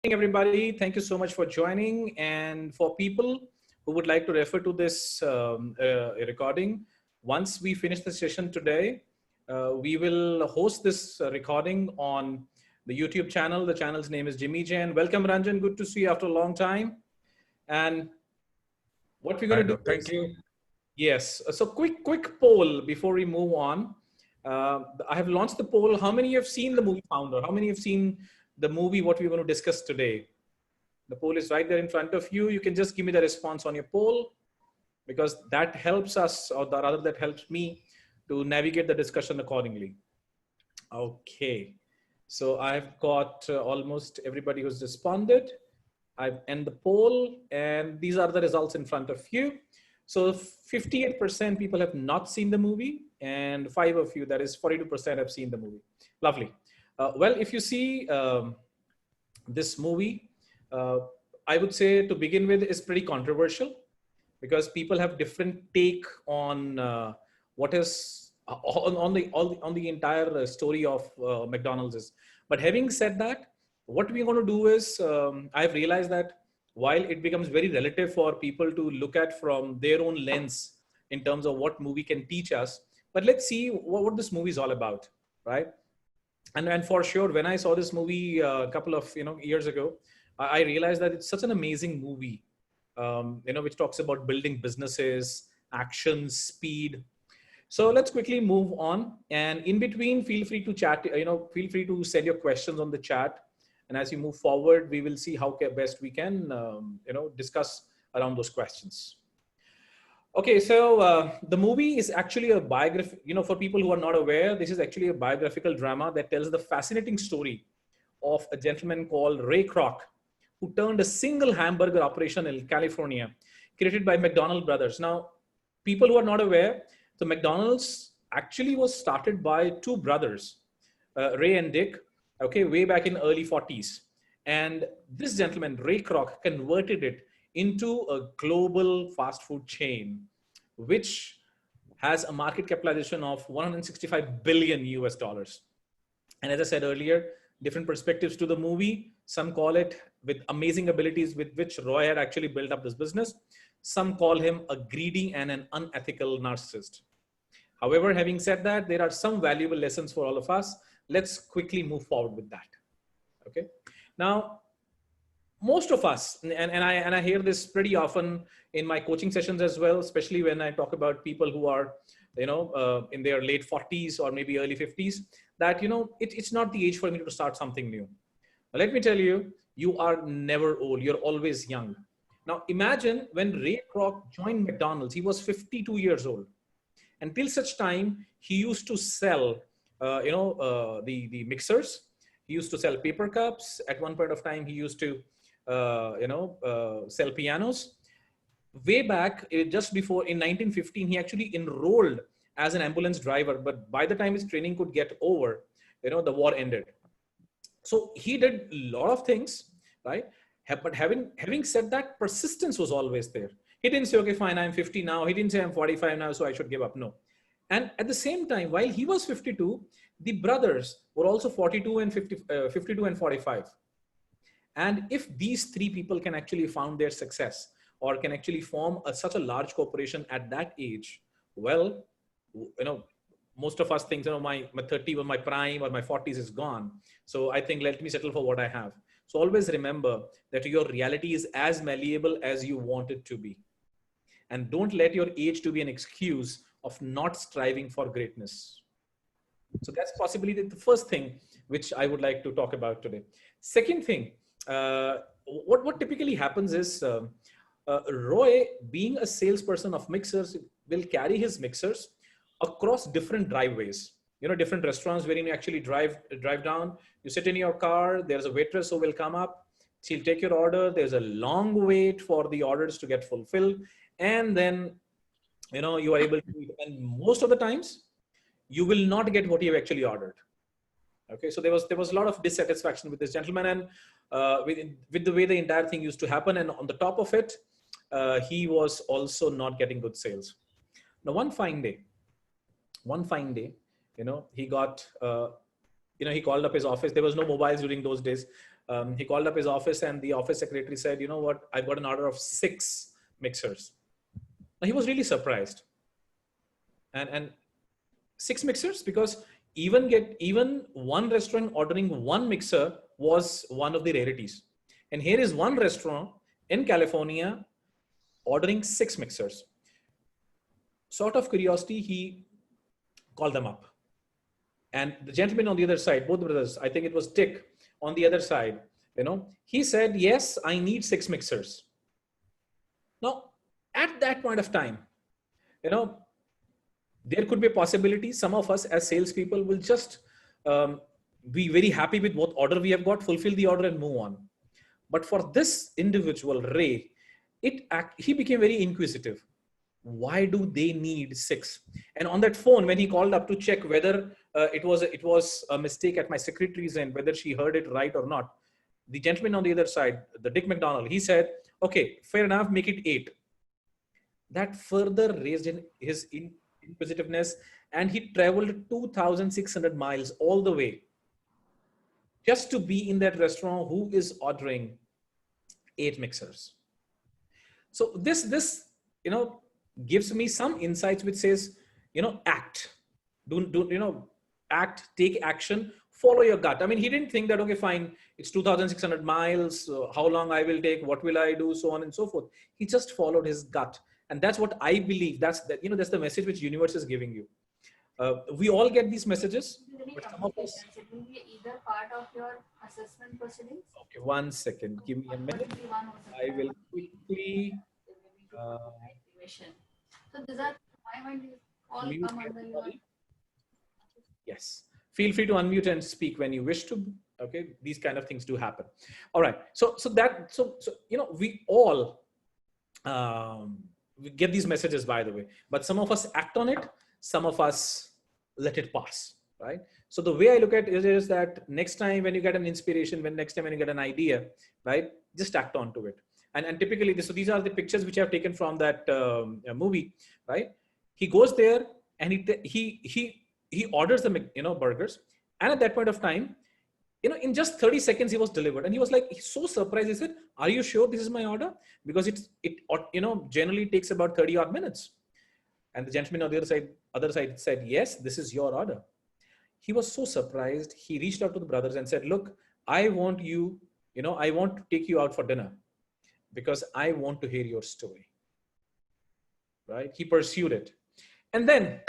Everybody. Thank you so much for joining. And for people who would like to refer to this recording, once we finish the session today, we will host this recording on the YouTube channel. The channel's name is Jimmyjain. Welcome, Ranjan. Good to see you after a long time. And what we're going to do Thank you. yes. So quick poll before we move on. I have launched the poll. How many have seen the movie Founder? How many have seen the movie, what we're going to discuss today? The poll is right there in front of you. You can just give me the response on your poll because that helps us, or rather that helps me to navigate the discussion accordingly. Okay. So I've got almost everybody who's responded. I've end the poll and these are the results in front of you. So 58% people have not seen the movie and 5 of you, that is 42% have seen the movie. Lovely. Well, if you see this movie, I would say to begin with is pretty controversial because people have different take on what is on the entire story of McDonald's is. But having said that, what we're going to do is I've realized that while it becomes very relative for people to look at from their own lens in terms of what movie can teach us, but let's see what this movie is all about, right? And for sure, when I saw this movie a couple of years ago, I realized that it's such an amazing movie, which talks about building businesses, action, speed. So let's quickly move on. And in between, feel free to chat. Feel free to send your questions on the chat. And as you move forward, we will see how best we can, discuss around those questions. Okay, so the movie is actually a biography. For people who are not aware, this is actually a biographical drama that tells the fascinating story of a gentleman called Ray Kroc, who turned a single hamburger operation in California, created by McDonald brothers. Now, people who are not aware, the McDonald's actually was started by two brothers, Ray and Dick, okay, way back in early 40s. And this gentleman, Ray Kroc, converted it into a global fast food chain, which has a market capitalization of 165 billion US dollars. And as I said earlier, different perspectives to the movie. Some call it with amazing abilities with which Roy had actually built up this business. Some call him a greedy and an unethical narcissist. However, having said that, there are some valuable lessons for all of us. Let's quickly move forward with that. Okay. Now, most of us, and I hear this pretty often in my coaching sessions as well, especially when I talk about people who are, in their late 40s or maybe early 50s, that, it's not the age for me to start something new. Now, let me tell you, you are never old. You're always young. Now, imagine when Ray Kroc joined McDonald's, he was 52 years old. Until such time, he used to sell, the mixers. He used to sell paper cups. At one point of time, he used to, sell pianos. Way back, just before in 1915, he actually enrolled as an ambulance driver. But by the time his training could get over, the war ended. So he did a lot of things, right? But having said that, persistence was always there. He didn't say, okay, fine, I'm 50 now. He didn't say I'm 45 now, so I should give up. No. And at the same time, while he was 52, the brothers were also 42 and 52 and 45. And if these three people can actually found their success or can actually form such a large corporation at that age, well, most of us think, my 30 or my prime or my 40s is gone. So I think, let me settle for what I have. So always remember that your reality is as malleable as you want it to be. And don't let your age to be an excuse of not striving for greatness. So that's possibly the first thing which I would like to talk about today. Second thing, what typically happens is Roy, being a salesperson of mixers, will carry his mixers across different driveways, different restaurants wherein you actually drive down, you sit in your car, there's a waitress who will come up, she'll take your order, there's a long wait for the orders to get fulfilled, and then, you are able to eat. And most of the times, you will not get what you have actually ordered. Okay, so there was a lot of dissatisfaction with this gentleman, and with the way the entire thing used to happen. And on the top of it, he was also not getting good sales. Now, one fine day, he got, he called up his office. There was no mobiles during those days. He called up his office and the office secretary said, you know what, I've got an order of 6 mixers. Now he was really surprised. And 6 mixers, because even one restaurant ordering 1 mixer was one of the rarities. And here is one restaurant in California ordering 6 mixers. Sort of curiosity, he called them up. And the gentleman on the other side, both brothers, I think it was Dick on the other side, he said, yes, I need 6 mixers. Now, at that point of time, there could be a possibility some of us as salespeople will just be very happy with what order we have got, fulfill the order and move on. But for this individual, Ray, he became very inquisitive. Why do they need 6? And on that phone, when he called up to check whether it was a mistake at my secretary's end, whether she heard it right or not, the gentleman on the other side, the Dick McDonald, he said, okay, fair enough, make it 8. That further raised his inquisitiveness, and he traveled 2,600 miles all the way just to be in that restaurant who is ordering 8 mixers. So this gives me some insights which says, act, act, take action, follow your gut. I mean, he didn't think that, okay, fine, it's 2,600 miles, how long I will take, what will I do, so on and so forth. He just followed his gut. And that's what I believe. That's the message which universe is giving you. We all get these messages. But some of us, it will be either part of your assessment proceedings. Okay, 1 second. Give me a minute. I will quickly. So these are my mind all come under your. Yes. Feel free to unmute and speak when you wish to. Okay, these kind of things do happen. All right. So we all we get these messages, by the way, but some of us act on it, some of us let it pass, right? So the way I look at it is that next time when you get an inspiration, next time when you get an idea, right, just act on to it. And typically, so these are the pictures which I have taken from that movie, right? He goes there and he orders the burgers, and at that point of time, in just 30 seconds he was delivered, and he was like, he's so surprised. He said, "Are you sure this is my order? Because it generally takes about 30 odd minutes." And the gentleman on the other side said, "Yes, this is your order." He was so surprised. He reached out to the brothers and said, "Look, I want you, I want to take you out for dinner because I want to hear your story." Right? He pursued it. And then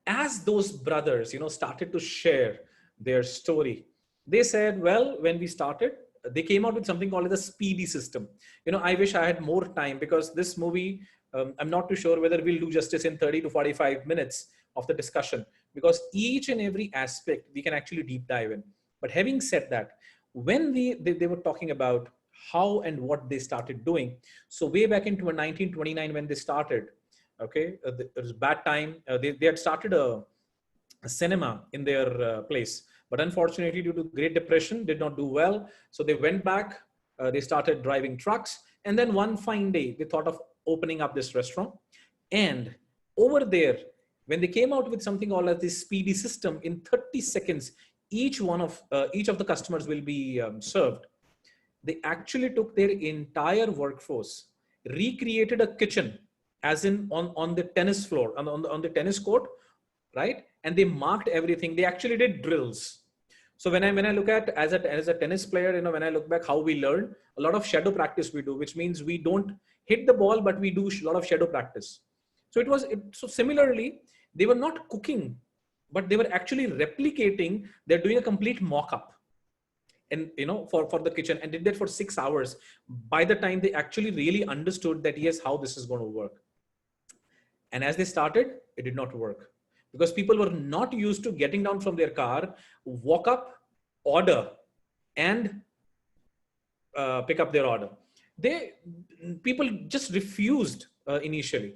as those brothers, started to share their story, they said, well, when we started, they came out with something called the speedy system. I wish I had more time, because this movie, I'm not too sure whether we'll do justice in 30 to 45 minutes of the discussion, because each and every aspect we can actually deep dive in. But having said that, when they were talking about how and what they started doing, so way back in 1929 when they started, okay, it was a bad time. They had started a cinema in their place, but unfortunately due to Great Depression did not do well. So they went back, they started driving trucks, and then one fine day they thought of opening up this restaurant. And over there, when they came out with something called as this speedy system, in 30 seconds each of the customers will be served. They actually took their entire workforce, recreated a kitchen as in on the tennis floor, on the tennis court, right? And they marked everything. They actually did drills. So when I look at as a tennis player, when I look back how we learn, a lot of shadow practice we do, which means we don't hit the ball, but we do a lot of shadow practice. So so similarly, they were not cooking, but they were actually replicating. They're doing a complete mock-up, and for the kitchen, and did that for 6 hours. By the time they actually really understood that, yes, how this is going to work. And as they started, it did not work, because people were not used to getting down from their car, walk up, order, and pick up their order. People just refused initially.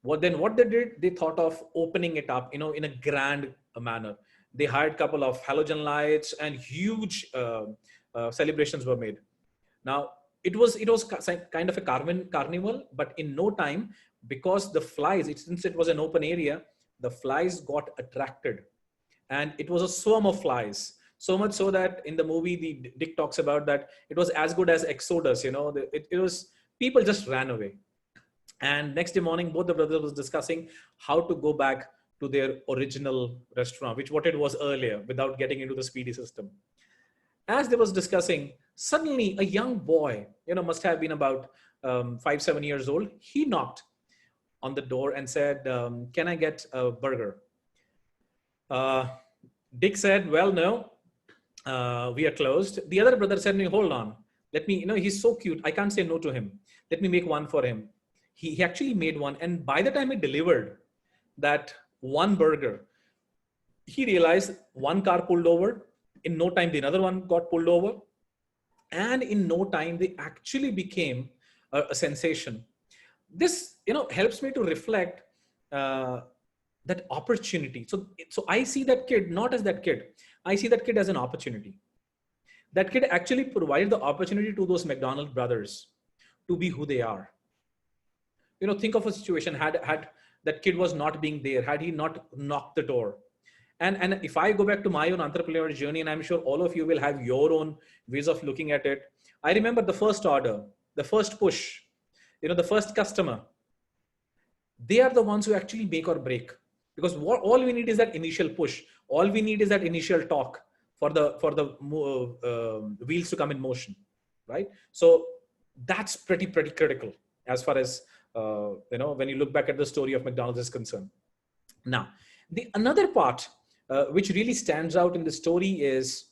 What they did, they thought of opening it up, in a grand manner. They hired a couple of halogen lights, and huge celebrations were made. Now, it was kind of a carnival, but in no time, because the flies, since it was an open area, the flies got attracted, and it was a swarm of flies. So much so that in the movie, the Dick talks about that it was as good as Exodus. It was, people just ran away. And next day morning, both the brothers was discussing how to go back to their original restaurant, which what it was earlier, without getting into the speedy system. As they was discussing, suddenly a young boy, must have been about 5, 7 years old. He knocked on the door and said, "Can I get a burger?" Uh, Dick said, "Well, no, we are closed." The other brother said, "No, hold on. Let me, he's so cute. I can't say no to him. Let me make one for him." He actually made one. And by the time he delivered that one burger, he realized one car pulled over. In no time, the another one got pulled over. And in no time, they actually became a sensation. This, helps me to reflect that opportunity. So I see that kid not as that kid. I see that kid as an opportunity. That kid actually provided the opportunity to those McDonald brothers to be who they are. Think of a situation, had that kid was not being there, had he not knocked the door. And if I go back to my own entrepreneurial journey, and I'm sure all of you will have your own ways of looking at it. I remember the first order, the first push, the first customer. They are the ones who actually make or break, because all we need is that initial push. All we need is that initial talk for the wheels to come in motion, right? So that's pretty critical as far as when you look back at the story of McDonald's is concerned. Now, the another part which really stands out in the story is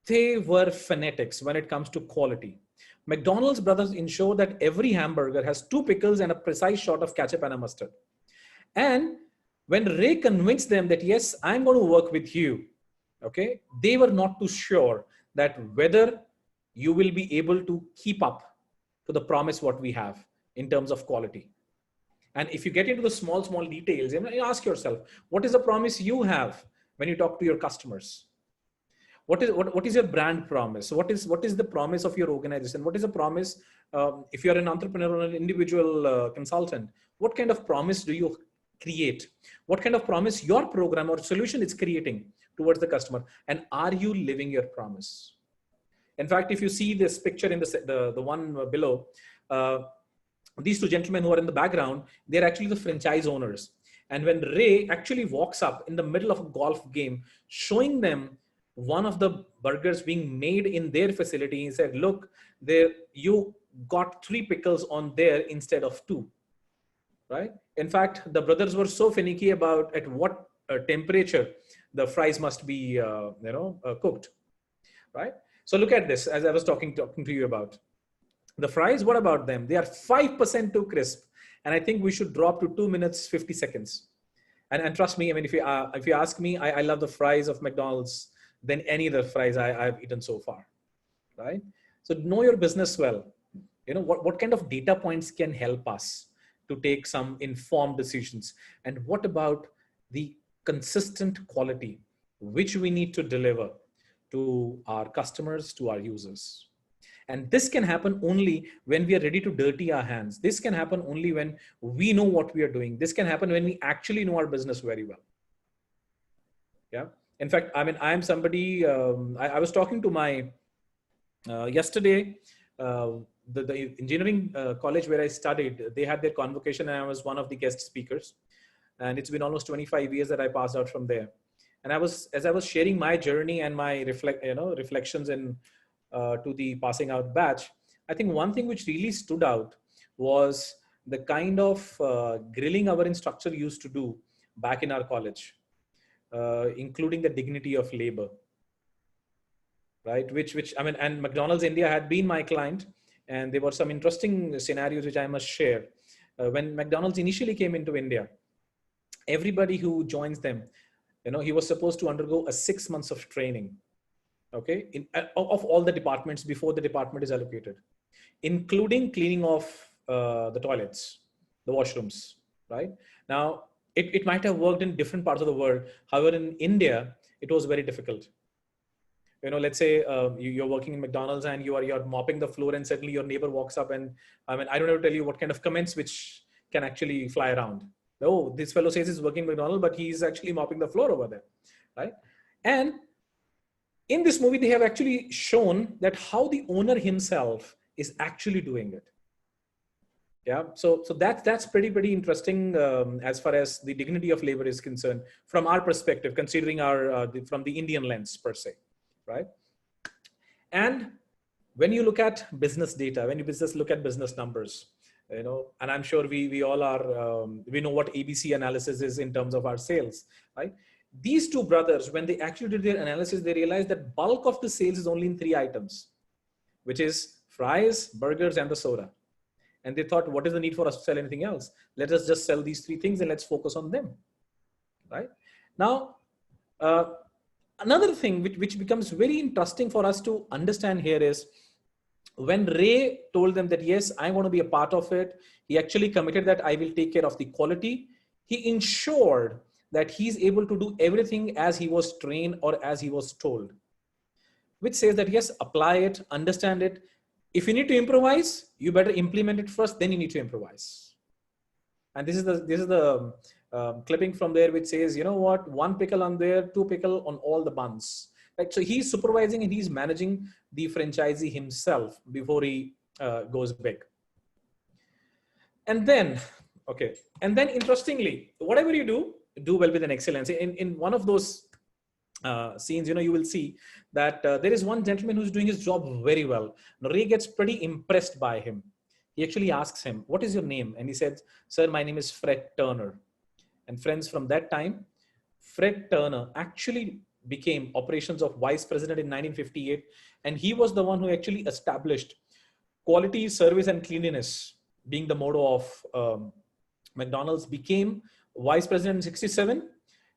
they were fanatics when it comes to quality. McDonald's brothers ensure that every hamburger has 2 pickles and a precise shot of ketchup and a mustard. And when Ray convinced them that, yes, I'm going to work with you, okay, they were not too sure that whether you will be able to keep up to the promise what we have in terms of quality. And if you get into the small details, you ask yourself, what is the promise you have when you talk to your customers? What is your brand promise? What is the promise of your organization? What is the promise if you're an entrepreneur or an individual consultant? What kind of promise do you create? What kind of promise your program or solution is creating towards the customer? And are you living your promise? In fact, if you see this picture in the one below, these 2 gentlemen who are in the background, they're actually the franchise owners. And when Ray actually walks up in the middle of a golf game, showing them one of the burgers being made in their facility, he said, "Look, there you got 3 pickles on there instead of 2." Right? In fact, the brothers were so finicky about at what temperature the fries must be, cooked. Right? So look at this, as I was talking to you about. The fries, what about them? They are 5% too crisp. And I think we should drop to 2 minutes, 50 seconds. And trust me, I mean, if you ask me, I love the fries of McDonald's than any of the fries I've eaten so far, right? So know your business well. What kind of data points can help us to take some informed decisions? And what about the consistent quality which we need to deliver to our customers, to our users? And this can happen only when we are ready to dirty our hands. This can happen only when we know what we are doing. This can happen when we actually know our business very well. Yeah. In fact, I mean, I'm somebody, I was talking to my, yesterday, the engineering college where I studied, they had their convocation and I was one of the guest speakers. And it's been almost 25 years that I passed out from there. And as I was sharing my journey and my reflections in, to the passing out batch, I think one thing which really stood out was the kind of grilling our instructor used to do back in our college, including the dignity of labor, right? Which I mean, and McDonald's India had been my client, and there were some interesting scenarios which I must share. When McDonald's initially came into India, everybody who joins them, he was supposed to undergo a 6 months of training. Okay, of all the departments before the department is allocated, including cleaning of the toilets, the washrooms, right? Now, it might have worked in different parts of the world. However, in India, it was very difficult. Let's say you're working in McDonald's and you're mopping the floor and suddenly your neighbor walks up and, I mean, I don't know to tell you what kind of comments which can actually fly around. Oh, this fellow says he's working McDonald's, but he's actually mopping the floor over there, right? And In this movie, they have actually shown that how the owner himself is actually doing it. Yeah, so that's pretty interesting as far as the dignity of labor is concerned from our perspective, considering our from the Indian lens per se, right? And when you look at business data, when you look at business numbers, you know, and I'm sure we all are we know what ABC analysis is in terms of our sales, right? These two brothers, when they actually did their analysis, they realized that bulk of the sales is only in 3 items, which is fries, burgers, and the soda. And they thought, what is the need for us to sell anything else? Let us just sell these 3 things and let's focus on them, right? Now, another thing which becomes very interesting for us to understand here is when Ray told them that, yes, I want to be a part of it, he actually committed that I will take care of the quality. He ensured that he's able to do everything as he was trained or as he was told, which says that, yes, apply it, understand it. If you need to improvise, you better implement it first, then you need to improvise. And this is the clipping from there, which says, you know what, 1 pickle on there, 2 pickle on all the buns. Right? So he's supervising and he's managing the franchisee himself before he goes big. And then, okay. And then interestingly, whatever you do well with an excellence. In one of those scenes, you know, you will see that there is one gentleman who's doing his job very well. Ray gets pretty impressed by him. He actually asks him, what is your name? And he said, sir, my name is Fred Turner. And friends, from that time, Fred Turner actually became operations of vice president in 1958. And he was the one who actually established quality, service, and cleanliness being the motto of McDonald's, became vice president in 67,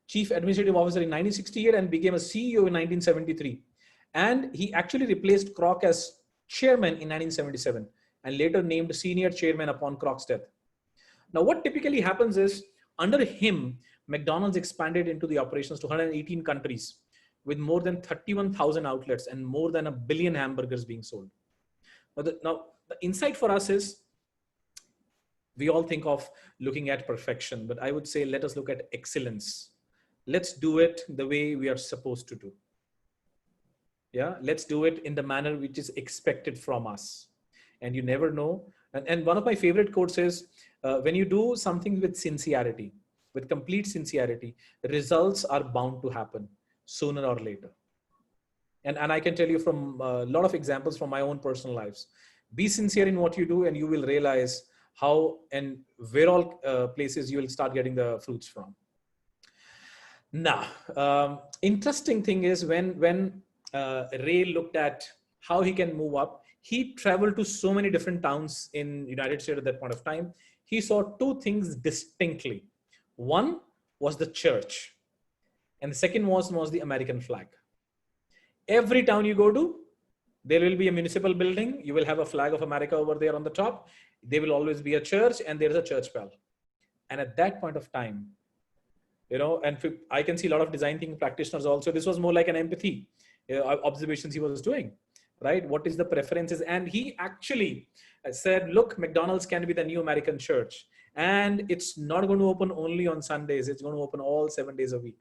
chief administrative officer in 1968, and became a CEO in 1973. And he actually replaced Kroc as chairman in 1977 and later named senior chairman upon Kroc's death. Now, what typically happens is under him, McDonald's expanded into the operations to 118 countries with more than 31,000 outlets and more than 1 billion hamburgers being sold. Now, the insight for us is we all think of looking at perfection, but I would say let us look at excellence. Let's do it the way we are supposed to do. Yeah, let's do it in the manner which is expected from us. And you never know. And one of my favorite quotes is, when you do something with sincerity, with complete sincerity, results are bound to happen sooner or later. And I can tell you from a lot of examples from my own personal lives. Be sincere in what you do and you will realize how and where all places you will start getting the fruits from. Now, interesting thing is when Ray looked at how he can move up, he traveled to so many different towns in United States at that point of time. He saw 2 things distinctly. One was the church, and the second was the American flag. Every town you go to, there will be a municipal building. You will have a flag of America over there on the top. There will always be a church, and there is a church bell. And at that point of time, you know, and I can see a lot of design thinking practitioners also. This was more like an empathy observations he was doing, right? What is the preferences? And he actually said, look, McDonald's can be the new American church. And it's not going to open only on Sundays. It's going to open all 7 days a week.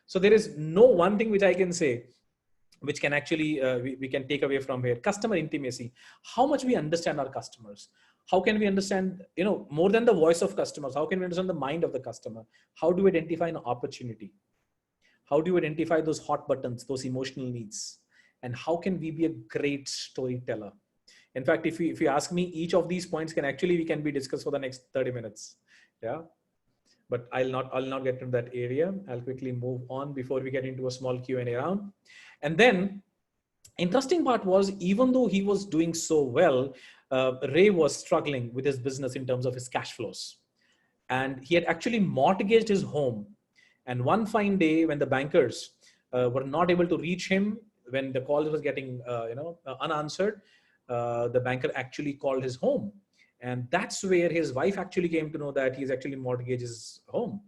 So there is no one thing which I can say, which can actually, we can take away from here. Customer intimacy, how much we understand our customers. How can we understand, you know, more than the voice of customers? How can we understand the mind of the customer? How do we identify an opportunity? How do you identify those hot buttons, those emotional needs? And how can we be a great storyteller? In fact, if you ask me, each of these points we can be discussed for the next 30 minutes. Yeah. But I'll not get into that area. I'll quickly move on before we get into a small Q&A round. And then interesting part was, even though he was doing so well, Ray was struggling with his business in terms of his cash flows. And he had actually mortgaged his home. And one fine day when the bankers were not able to reach him, when the call was getting unanswered, the banker actually called his home. And that's where his wife actually came to know that he's actually mortgaged his home.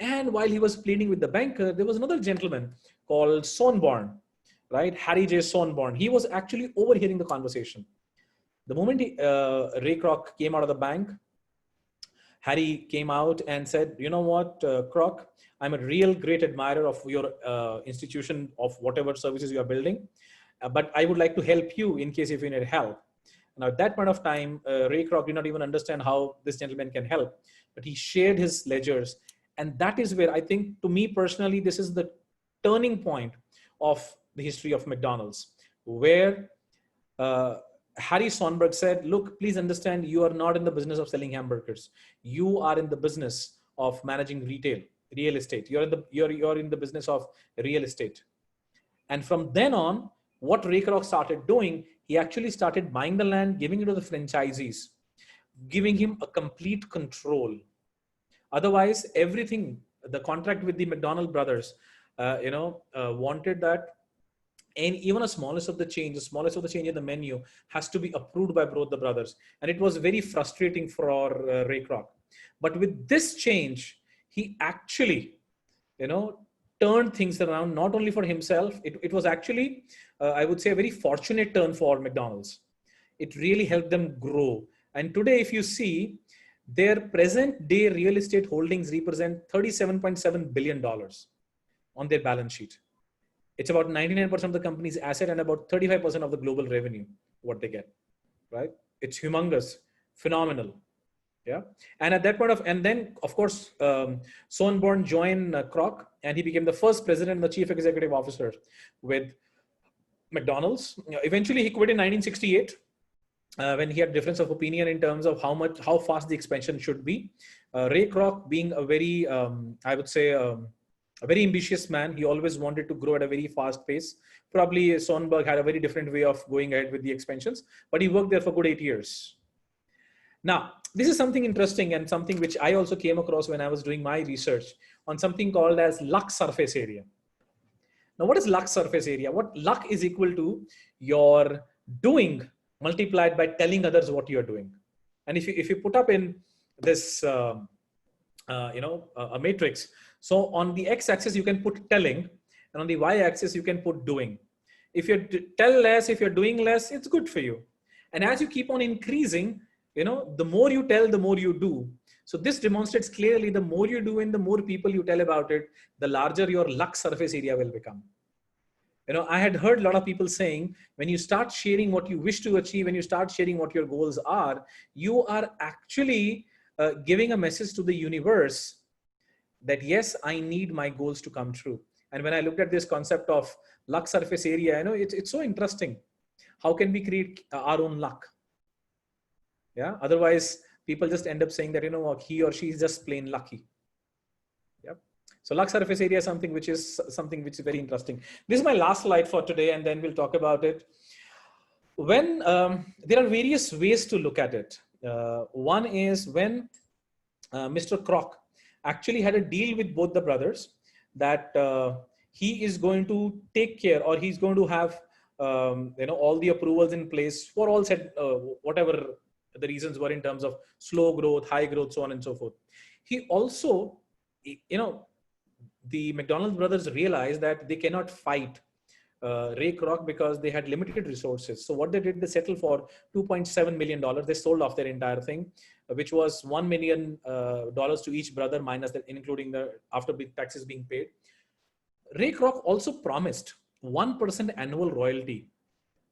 And while he was pleading with the banker, there was another gentleman called Sonborn, right? Harry J. Sonborn. He was actually overhearing the conversation. The moment Ray Kroc came out of the bank, Harry came out and said, you know what, Kroc, I'm a real great admirer of your institution of whatever services you are building. But I would like to help you in case if you need help. Now, at that point of time, Ray Kroc did not even understand how this gentleman can help, but he shared his ledgers. And that is where I think, to me personally, this is the turning point of the history of McDonald's, where Harry Sonberg said, look, please understand, you are not in the business of selling hamburgers. You are in the business of managing real estate. You're in the business of real estate. And from then on, what Ray Kroc started doing, he actually started buying the land, giving it to the franchisees, giving him a complete control. Otherwise, everything, the contract with the McDonald brothers, wanted that, and even the smallest of the change in the menu has to be approved by both the brothers. And it was very frustrating for Ray Kroc. But with this change, he actually, turned things around, not only for himself. It was actually, I would say, a very fortunate turn for McDonald's. It really helped them grow. And today, if you see, their present day real estate holdings represent $37.7 billion on their balance sheet. It's about 99% of the company's asset and about 35% of the global revenue, what they get, right? It's humongous, phenomenal. Yeah. And at that point and then of course, Sonborn joined Kroc, and he became the first president and the chief executive officer with McDonald's. Eventually he quit in 1968 when he had difference of opinion in terms of how fast the expansion should be. Ray Kroc, being a very, I would say, a very ambitious man, he always wanted to grow at a very fast pace. Probably Sonberg had a very different way of going ahead with the expansions, but he worked there for good 8 years. Now, this is something interesting and something which I also came across when I was doing my research on something called as luck surface area. Now, what is luck surface area? What luck is equal to your doing multiplied by telling others what you're doing. And if you put up in this, a matrix, so on the x-axis, you can put telling, and on the y-axis, you can put doing. If you tell less, if you're doing less, it's good for you. And as you keep on increasing, the more you tell, the more you do. So this demonstrates clearly, the more you do and the more people you tell about it, the larger your luck surface area will become. I had heard a lot of people saying, when you start sharing what you wish to achieve, when you start sharing what your goals are, you are actually giving a message to the universe that, yes, I need my goals to come true. And when I looked at this concept of luck surface area, it's so interesting. How can we create our own luck? Yeah. Otherwise, people just end up saying that, he or she is just plain lucky. Yep. So luck surface area is something which is very interesting. This is my last slide for today, and then we'll talk about it. When there are various ways to look at it. One is when Mr. Kroc actually had a deal with both the brothers that he is going to take care, or he's going to have all the approvals in place for all whatever the reasons were in terms of slow growth, high growth, so on and so forth. He also, the McDonald brothers realized that they cannot fight Ray Kroc because they had limited resources. So what they did, they settled for $2.7 million. They sold off their entire thing, which was $1 million to each brother, minus that, including the after taxes being paid. Ray Kroc also promised 1% annual royalty,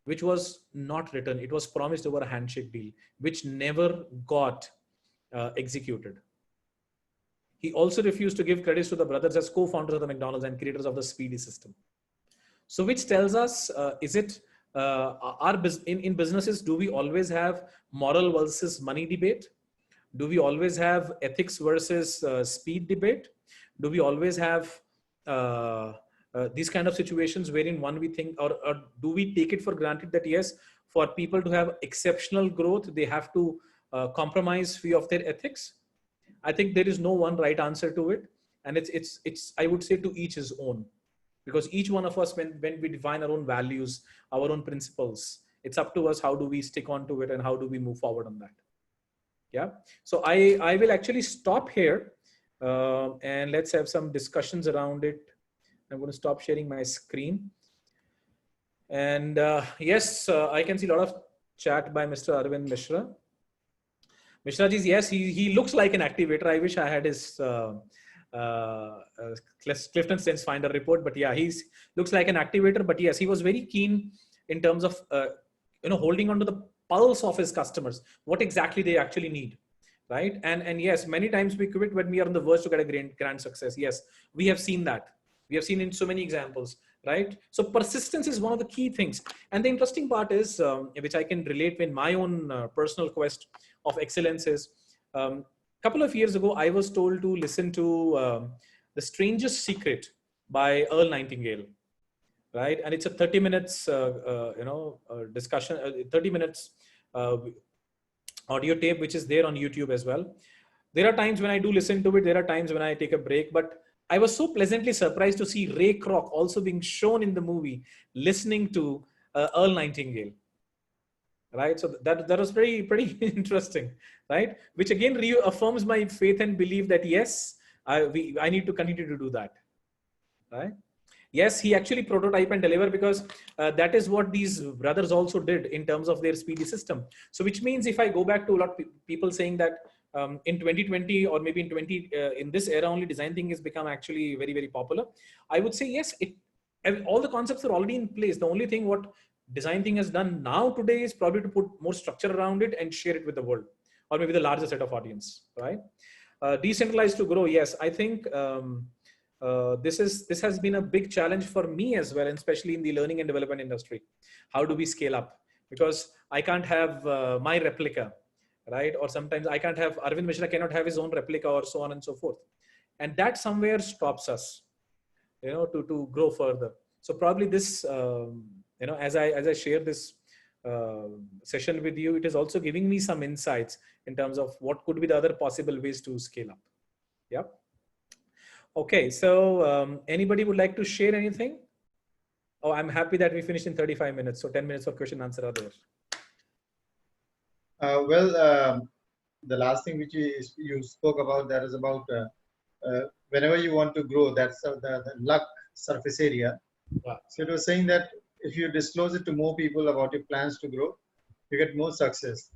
which was not written. It was promised over a handshake deal, which never got executed. He also refused to give credits to the brothers as co-founders of the McDonald's and creators of the Speedy system. So which tells us, is it in businesses, do we always have moral versus money debate? Do we always have ethics versus speed debate? Do we always have these kind of situations wherein we think, or do we take it for granted that, yes, for people to have exceptional growth, they have to compromise few of their ethics? I think there is no one right answer to it. And it's I would say, to each his own. Because each one of us, when we define our own values, our own principles, it's up to us how do we stick on to it and how do we move forward on that. Yeah. So I will actually stop here and let's have some discussions around it. I'm going to stop sharing my screen. And yes, I can see a lot of chat by Mr. Arvind Mishra. Mishra ji, yes, he looks like an activator. I wish I had his Clifton Strengths Finder report. But yeah, he's looks like an activator. But yes, he was very keen in terms of holding on to the pulse of his customers, what exactly they actually need, right? And yes, many times we quit when we are on the verge to get a grand success. Yes, we have seen that. We have seen in so many examples, right? So persistence is one of the key things. And the interesting part is, which I can relate with my own personal quest of excellence is, couple of years ago, I was told to listen to The Strangest Secret by Earl Nightingale, right? And it's a 30 minutes, discussion, 30 minutes audio tape, which is there on YouTube as well. There are times when I do listen to it. There are times when I take a break, but I was so pleasantly surprised to see Ray Kroc also being shown in the movie, listening to Earl Nightingale, right? So that was pretty interesting, right? Which again reaffirms my faith and belief that yes, I need to continue to do that, right? Yes, he actually prototype and deliver, because that is what these brothers also did in terms of their speedy system. So which means if I go back to a lot of people saying that in 2020 or maybe in this era only design thing has become actually very, very popular, I would say yes, all the concepts are already in place. The only thing what design thing has done now today is probably to put more structure around it and share it with the world, or maybe the larger set of audience, right? Decentralized to grow. Yes, I think this has been a big challenge for me as well, and especially in the learning and development industry. How do we scale up? Because I can't have my replica, right? Or sometimes I can't have, Arvind Mishra cannot have his own replica, or so on and so forth. And that somewhere stops us, to grow further. So probably this, as I share this session with you, it is also giving me some insights in terms of what could be the other possible ways to scale up. Yeah. Okay, so anybody would like to share anything? Oh, I'm happy that we finished in 35 minutes. So 10 minutes of question answer are there. The last thing which you spoke about, that is about whenever you want to grow, that's the luck surface area. Yeah. So it was saying that if you disclose it to more people about your plans to grow, you get more success.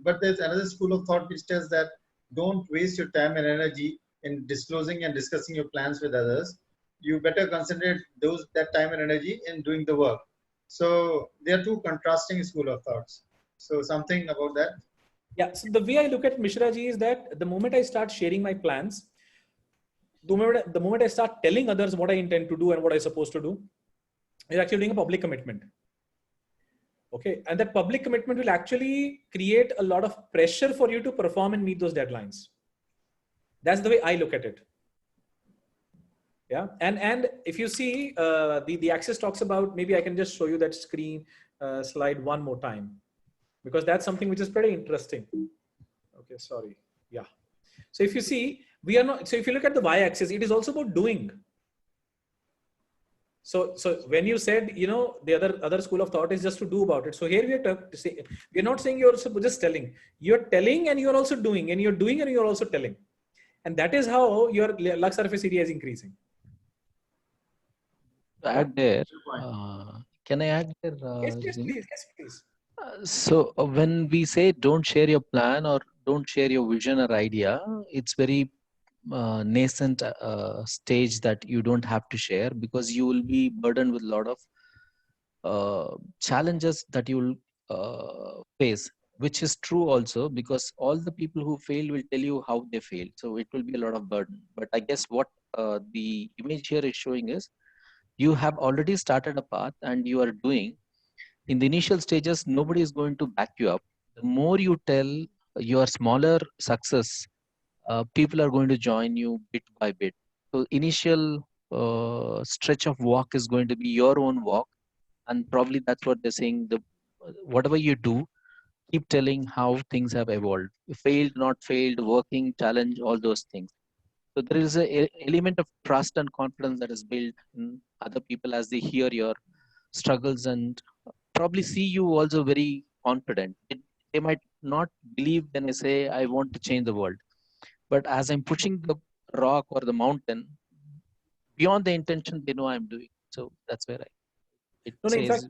But there's another school of thought which says that don't waste your time and energy in disclosing and discussing your plans with others. You better concentrate that time and energy in doing the work. So there are two contrasting school of thoughts. So something about that. Yeah. So the way I look at Mishra ji is that the moment I start sharing my plans, the moment I start telling others what I intend to do and what I'm supposed to do, you're actually doing a public commitment. Okay. And that public commitment will actually create a lot of pressure for you to perform and meet those deadlines. That's the way I look at it. Yeah. And if you see the Axis talks about, maybe I can just show you that screen slide one more time, because that's something which is pretty interesting. Okay. Sorry. Yeah. So if you see, so if you look at the Y-axis, it is also about doing. So when you said, the other school of thought is just to do about it. So here we're not saying you're just telling. You're telling and you're also doing, and you're doing and you're also telling. And that is how your luck surface area is increasing. Add there. Can I add there? Yes, please. Yes, please. So when we say don't share your plan or don't share your vision or idea, it's very nascent stage that you don't have to share, because you will be burdened with a lot of challenges that you will face, which is true also, because all the people who fail will tell you how they failed. So it will be a lot of burden. But I guess what the image here is showing is you have already started a path and you are doing. In the initial stages, nobody is going to back you up. The more you tell your smaller success, people are going to join you bit by bit. So initial stretch of walk is going to be your own walk. And probably that's what they're saying. Whatever you do, keep telling how things have evolved. Failed, not failed, working, challenge, all those things. So there is an element of trust and confidence that is built in other people as they hear your struggles and probably see you also very confident. They might not believe when I say I want to change the world, but as I'm pushing the rock or the mountain, beyond the intention, they know I'm doing. So that's where it says. In fact,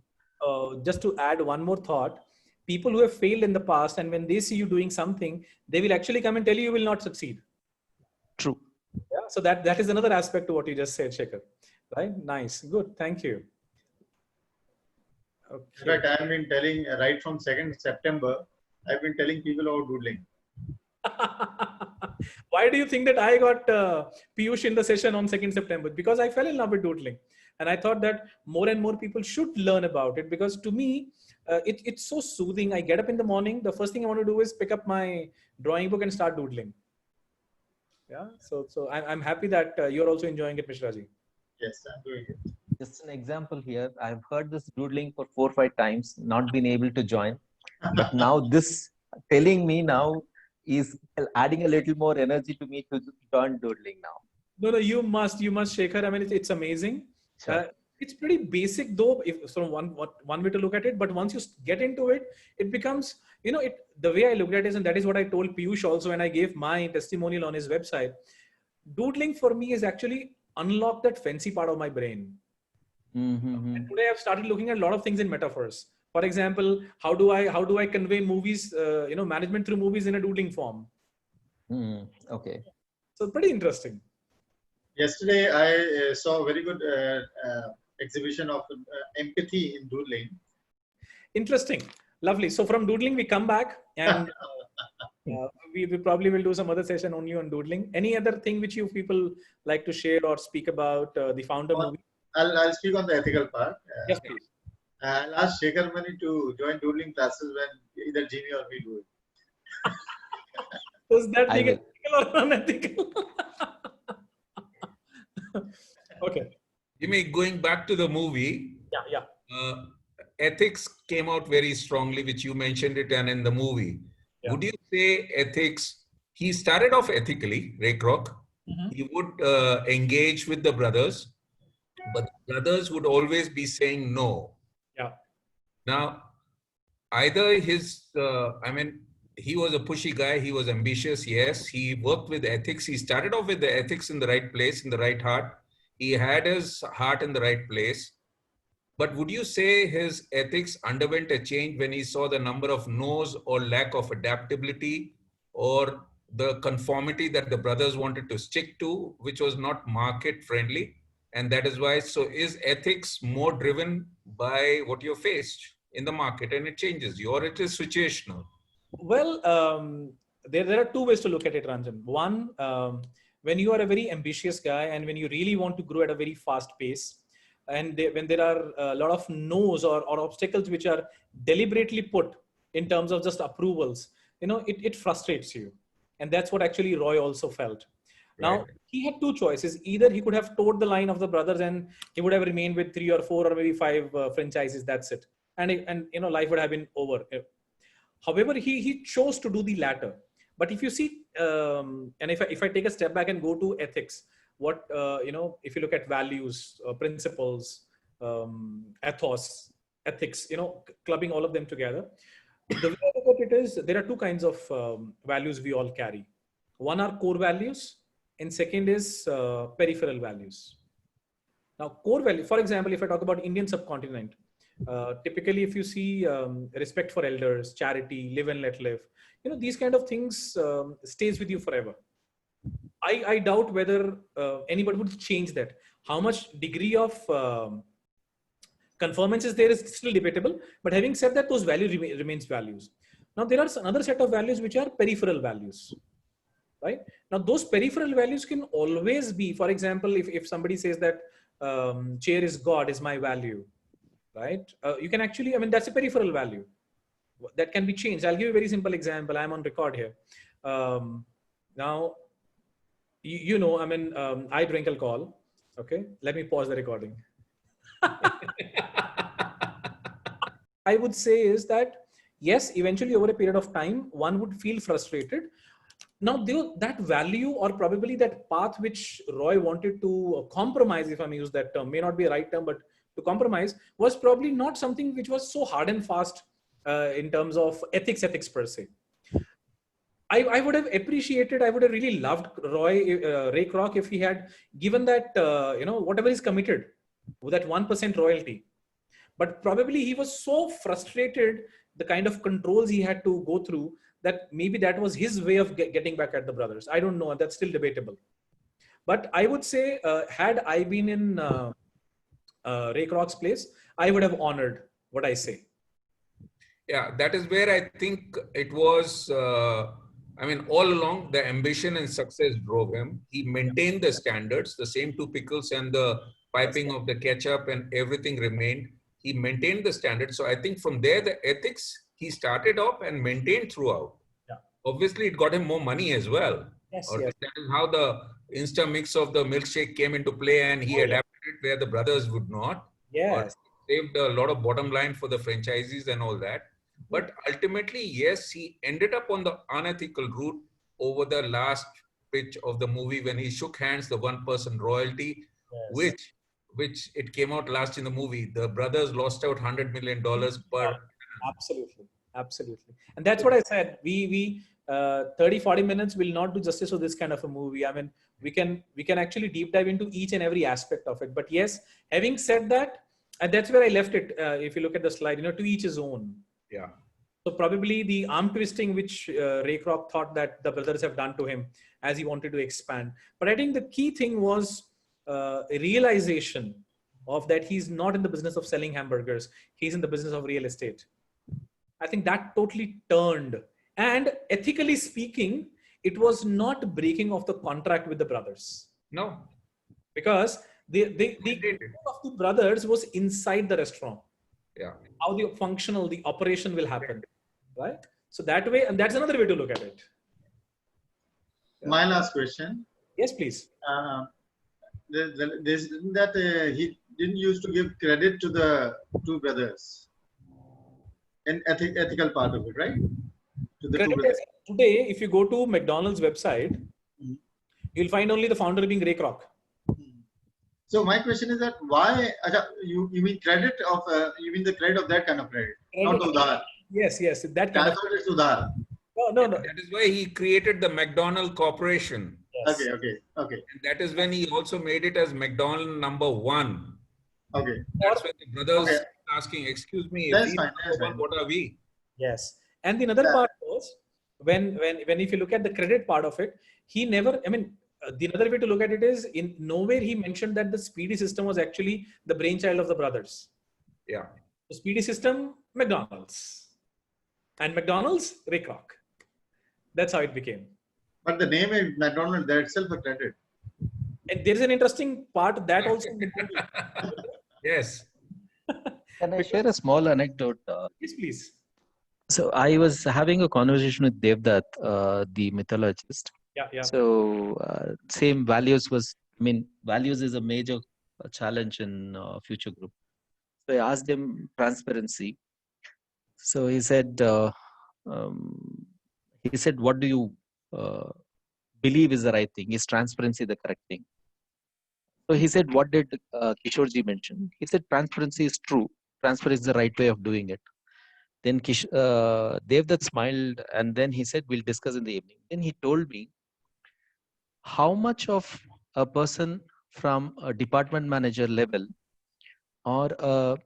just to add one more thought, people who have failed in the past, and when they see you doing something, they will actually come and tell you will not succeed. True. Yeah. So that is another aspect to what you just said, Shekhar. Right? Nice. Good. Thank you. In Okay. fact, I've been telling right from 2nd September, I've been telling people about doodling. Why do you think that I got Piyush in the session on 2nd September? Because I fell in love with doodling. And I thought that more and more people should learn about it, because to me, it's so soothing. I get up in the morning. The first thing I want to do is pick up my drawing book and start doodling. Yeah. So I'm happy that you're also enjoying it, Mishraji. Yes, I'm doing it. Just an example here. I've heard this doodling for 4 or 5 times, not been able to join. But now this telling me now is adding a little more energy to me to join doodling now. No, you must, Shekhar. I mean, it's amazing. Sure. It's pretty basic though, if sort of one way to look at it. But once you get into it, it becomes, the way I looked at it, and that is what I told Piyush also when I gave my testimonial on his website. Doodling for me is actually unlock that fancy part of my brain. Mm-hmm. And today I've started looking at a lot of things in metaphors. For example, how do I convey movies, management through movies in a doodling form? Okay. So pretty interesting. Yesterday, I saw a very good exhibition of empathy in doodling. Interesting. Lovely. So from doodling, we come back and we probably will do some other session only on doodling. Any other thing which you people like to share or speak about the founder movie? I'll speak on the ethical part. Yes, please. I'll ask Shekhar Mani to join doodling classes when either Jimmy or me do it. Was that I being will. ethical or unethical? Okay. Jimmy, going back to the movie, Yeah. ethics came out very strongly, which you mentioned it, and in the movie. Yeah. Would you say ethics, he started off ethically, Ray Kroc. Mm-hmm. He would engage with the brothers, but the brothers would always be saying no. Yeah. Now, either he was a pushy guy, he was ambitious, yes, he worked with ethics. He started off with the ethics in the right place, in the right heart. He had his heart in the right place. But would you say his ethics underwent a change when he saw the number of no's or lack of adaptability or the conformity that the brothers wanted to stick to, which was not market friendly? And that is why, so is ethics more driven by what you're faced in the market and it changes you, or it is situational? Well, there are two ways to look at it, Ranjan. One, when you are a very ambitious guy and when you really want to grow at a very fast pace, and when there are a lot of no's or obstacles which are deliberately put in terms of just approvals, it frustrates you. And that's what actually Roy also felt. Now, Right. he had two choices. Either he could have towed the line of the brothers and he would have remained with 3 or 4 or maybe 5 franchises. That's it. And life would have been over. However, he chose to do the latter. But if you see, and if I take a step back and go to ethics, what, if you look at values, principles, ethos, ethics, clubbing all of them together, the way I look at it is there are two kinds of values we all carry. One are core values, and second is peripheral values. Now, core value, for example, if I talk about Indian subcontinent, typically if you see respect for elders, charity, live and let live, these kind of things stays with you forever. I doubt whether anybody would change that. How much degree of conformance is there is still debatable, but having said that, those values remains values. Now, there are another set of values which are peripheral values. Right? Now, those peripheral values can always be, for example, if somebody says that chair is God is my value, right? You can actually, that's a peripheral value that can be changed. I'll give you a very simple example. I'm on record here. Now, I drink alcohol. Okay. Let me pause the recording. I would say is that, yes, eventually over a period of time, one would feel frustrated. Now, that value or probably that path which Roy wanted to compromise, if I may use that term, may not be a right term, but to compromise was probably not something which was so hard and fast in terms of ethics per se. I would have appreciated, I would have really loved Ray Kroc if he had given that, whatever is committed with that 1% royalty. But probably he was so frustrated, the kind of controls he had to go through, that maybe that was his way of getting back at the brothers. I don't know. That's still debatable. But I would say, had I been in Ray Kroc's place, I would have honored what I say. Yeah, that is where I think it was. I mean, all along, the ambition and success drove him. He maintained the standards, the same two pickles and the piping of the ketchup and everything remained. He maintained the standards. So I think from there, the ethics he started off and maintained throughout. Yeah. Obviously, it got him more money as well. Yes, Or yes. that is how the Insta mix of the milkshake came into play, and he adapted it where the brothers would not. Yes. Saved a lot of bottom line for the franchisees and all that. But ultimately, yes, he ended up on the unethical route over the last pitch of the movie when he shook hands, the one-person royalty, which it came out last in the movie. The brothers lost out $100 million per. Absolutely. Absolutely. And that's what I said. We 30-40 minutes will not do justice to this kind of a movie. I mean, we can actually deep dive into each and every aspect of it. But yes, having said that, and that's where I left it. If you look at the slide, to each his own. Yeah. So probably the arm twisting which Ray Kroc thought that the brothers have done to him as he wanted to expand. But I think the key thing was a realization of that he's not in the business of selling hamburgers. He's in the business of real estate. I think that totally turned. And ethically speaking, it was not breaking of the contract with the brothers. No. Because the of the brothers was inside the restaurant. Yeah. How the operation will happen. Right? So that way, and that's another way to look at it. My last question. Yes, please. He didn't used to give credit to the two brothers in ethical part of it, right? To the two brothers. Today, if you go to McDonald's website, you'll find only the founder being Ray Kroc. So my question is that why you mean credit of the credit of that kind of credit, not udhar? Yes, that kind of udhar. No. That is why he created the McDonald Corporation. Yes. Okay. And that is when he also made it as McDonald #1. Okay. That's when the brothers asking, excuse me, that's fine. What are we? Yes. And the other part was when if you look at the credit part of it, he never, the other way to look at it is in nowhere he mentioned that the Speedy system was actually the brainchild of the brothers. Yeah. The Speedy system, McDonald's. And McDonald's, Ray Kroc. That's how it became. But the name is McDonald, that itself a credit. And there's an interesting part that also. Yes. Can I share a small anecdote? Yes, please. So I was having a conversation with Devdutt, the mythologist. Yeah. So same values values is a major challenge in Future Group. So I asked him transparency. So he said, what do you believe is the right thing? Is transparency the correct thing? So he said, what did Kishorji mention? He said, transparency is true. Transparency is the right way of doing it. Then Devdutt smiled and then he said, we'll discuss in the evening. Then he told me how much of a person from a department manager level or a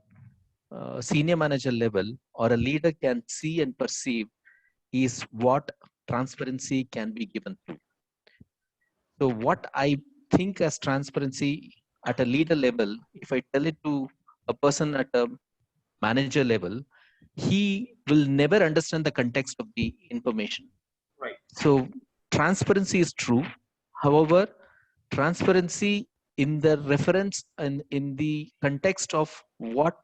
senior manager level or a leader can see and perceive is what transparency can be given to. So what I think as transparency at a leader level, if I tell it to a person at a manager level, he will never understand the context of the information. Right. So transparency is true. However, transparency in the reference and in the context of what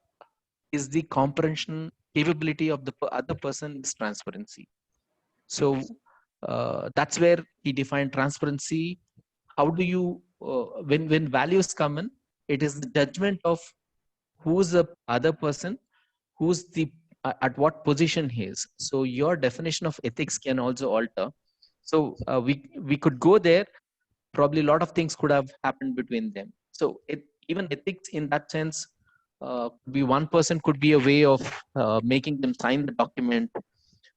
is the comprehension capability of the other person is transparency. So that's where he defined transparency. How do you, when values come in, it is the judgment of who's the other person, who's the, at what position he is. So your definition of ethics can also alter. So we could go there. Probably a lot of things could have happened between them. So even ethics in that sense, one person could be a way of making them sign the document.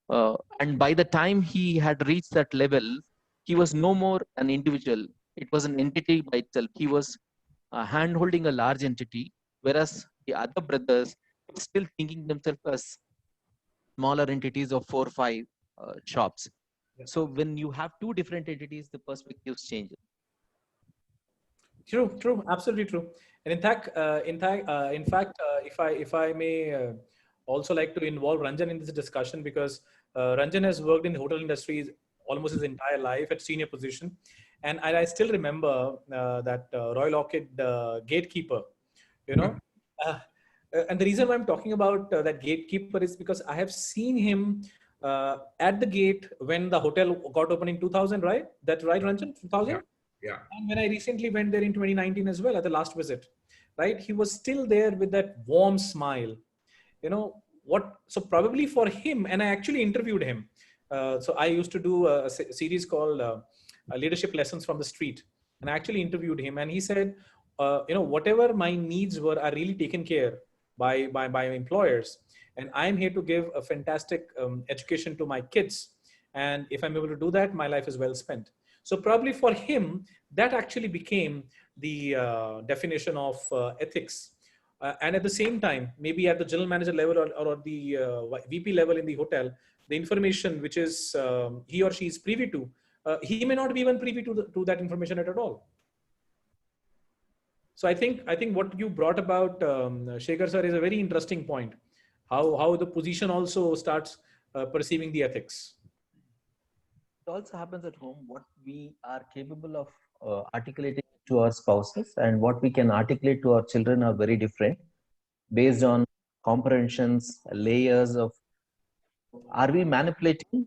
And by the time he had reached that level, he was no more an individual. It was an entity by itself. He was hand-holding a large entity, whereas the other brothers were still thinking themselves as smaller entities of 4 or 5 shops. So when you have two different entities, the perspectives change. True, absolutely true. And if I may also like to involve Ranjan in this discussion, because Ranjan has worked in the hotel industry almost his entire life at senior position, and I still remember that Royal Orchid gatekeeper, you know. Uh, and the reason why I'm talking about that gatekeeper is because I have seen him at the gate when the hotel got open in 2000, right? That's right, Ranjan, Yeah. 2000? Yeah. And when I recently went there in 2019 as well at the last visit, right? He was still there with that warm smile. You know what? So probably for him, and I actually interviewed him. So I used to do a series called Leadership Lessons from the Street, and I actually interviewed him, and he said, whatever my needs were are really taken care by employers, and I'm here to give a fantastic education to my kids, and if I'm able to do that, my life is well spent. So probably for him, that actually became the definition of ethics. And at the same time, maybe at the general manager level or the VP level in the hotel, the information which is he or she is privy to, he may not be even privy to that information at all. So I think what you brought about, Shekhar sir, is a very interesting point. How the position also starts perceiving the ethics. It also happens at home. What we are capable of articulating to our spouses and what we can articulate to our children are very different based on comprehensions, layers of. Are we manipulating?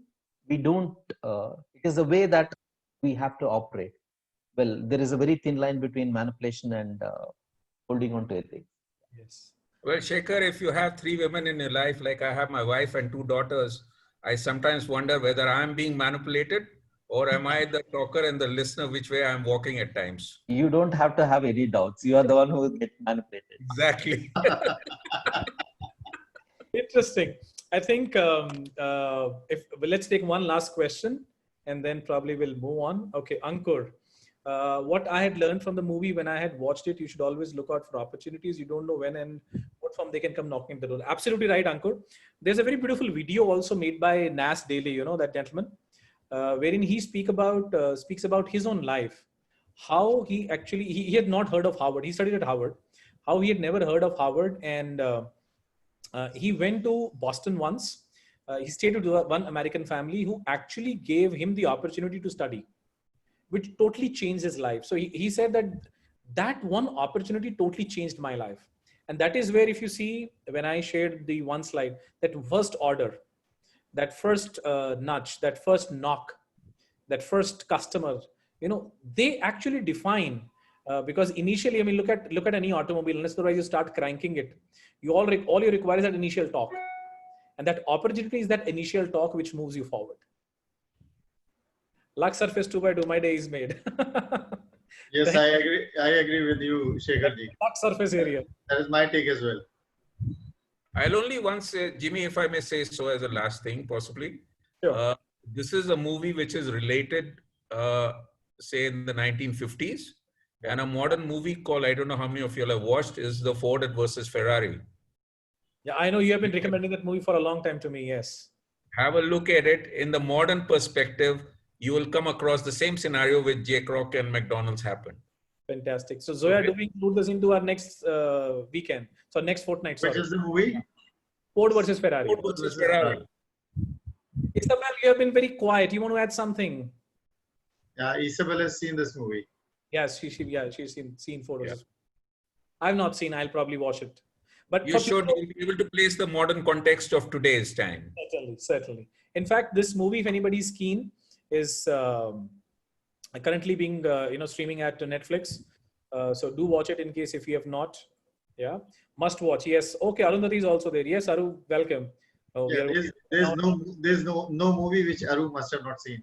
We don't. It is the way that we have to operate. Well, there is a very thin line between manipulation and holding on to ethics. Yes. Well, Shekhar, if you have 3 women in your life, like I have my wife and 2 daughters, I sometimes wonder whether I'm being manipulated or am I the talker and the listener, which way I'm walking at times. You don't have to have any doubts. You are the one who will get manipulated. Exactly. Interesting. I think if let's take one last question and then probably we'll move on. Okay, Ankur. What I had learned from the movie when I had watched it, you should always look out for opportunities. You don't know when and what form they can come knocking at the door. Absolutely right, Ankur. There's a very beautiful video also made by Nas Daily, you know, that gentleman, wherein he speaks about his own life, how he actually, he had not heard of Harvard. He studied at Harvard, how he had never heard of Harvard. And he went to Boston once. He stayed with one American family who actually gave him the opportunity to study, which totally changed his life. So he said that one opportunity totally changed my life. And that is where, if you see, when I shared the one slide, that first order, that first nudge, that first knock, that first customer, they actually define. Because initially, I mean, look at any automobile. Unless otherwise you start cranking it, all you require is that initial torque, and that opportunity is that initial torque which moves you forward. Luck surface 2x2, my day is made. Yes, I agree. I agree with you, Shekhar ji. Luck surface area. That is my take as well. I'll only once say, Jimmy, if I may say so as a last thing, possibly. Sure. This is a movie which is related, say, in the 1950s. And a modern movie called, I don't know how many of you have watched, is The Ford versus Ferrari. Yeah, I know you have been recommending that movie for a long time to me. Yes. Have a look at it. In the modern perspective, you will come across the same scenario with J. Kroc and McDonald's happened. Fantastic. So Zoya, do we include this into our next weekend? So next fortnight. Which is the movie? Ford versus Ferrari. Ford versus Ferrari. Isabel, you have been very quiet. You want to add something? Yeah, Isabel has seen this movie. Yes, she's seen Ford versus. I've not seen. I'll probably watch it. But you should be able to place the modern context of today's time. Certainly. In fact, this movie, if anybody's keen, is currently being streaming at Netflix. So do watch it in case if you have not. Yeah, must watch. Yes. Okay, Arundhati is also there. Yes, Aru, welcome. Oh, yeah, there's no movie which Aru must have not seen.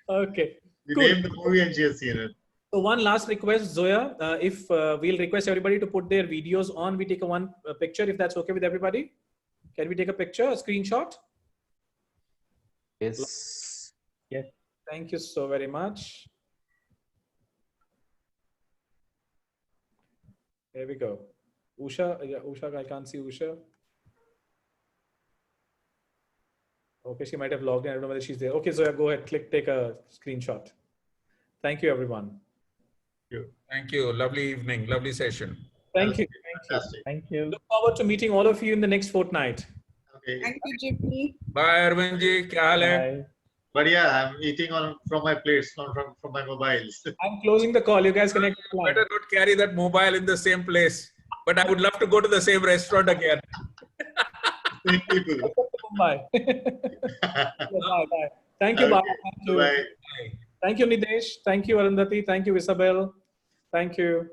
Okay. We named the movie and she has seen it. So one last request, Zoya, if we'll request everybody to put their videos on, we take one picture, if that's okay with everybody. Can we take a picture, a screenshot? Yes. Yeah. Thank you so very much. There we go. Usha, yeah, Usha, I can't see Usha. Okay, she might have logged in. I don't know whether she's there. Okay, Zoya, go ahead, take a screenshot. Thank you, everyone. Thank you. Lovely evening. Lovely session. Thank you. Thank you. Fantastic. Thank you. Look forward to meeting all of you in the next fortnight. Okay. Thank you, Jimmy. Bye, Arvind ji. Kya haal hai? Bye. But yeah, I'm eating from my plates, not from my mobiles. I'm closing the call. You guys connect. Better not carry that mobile in the same place. But I would love to go to the same restaurant again. Same people. Bye. Bye. Bye. Thank you, Okay. Baba. Thank you. Bye. Thank you, Nidesh. Thank you, Arundhati. Thank you, Isabel. Thank you.